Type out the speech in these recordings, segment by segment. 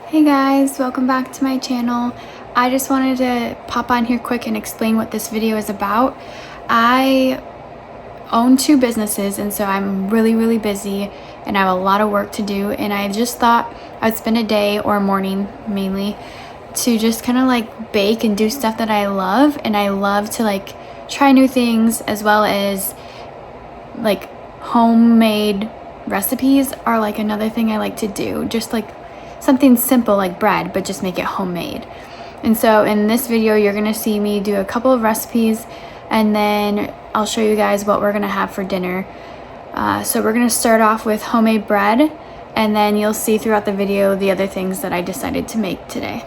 Hey guys, welcome back to my channel. I just wanted to pop on here quick and explain what this video is about. I own two businesses, and so I'm really busy and I have a lot of work to do, and I just thought I'd spend a day or a morning mainly to just kind of like bake and do stuff that I love, and I love to like try new things, as well as like homemade recipes are like another thing I like to do. Just like something simple like bread, but just make it homemade. And so in this video, you're gonna see me do a couple of recipes, and then I'll show you guys what we're gonna have for dinner. So we're gonna start off with homemade bread, and then you'll see throughout the video the other things that I decided to make today.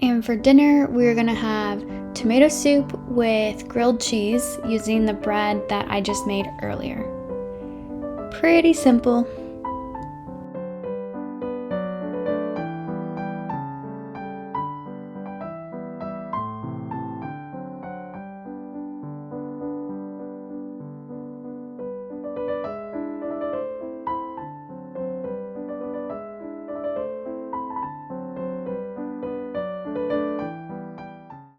And for dinner, we're gonna have tomato soup with grilled cheese using the bread that I just made earlier. Pretty simple.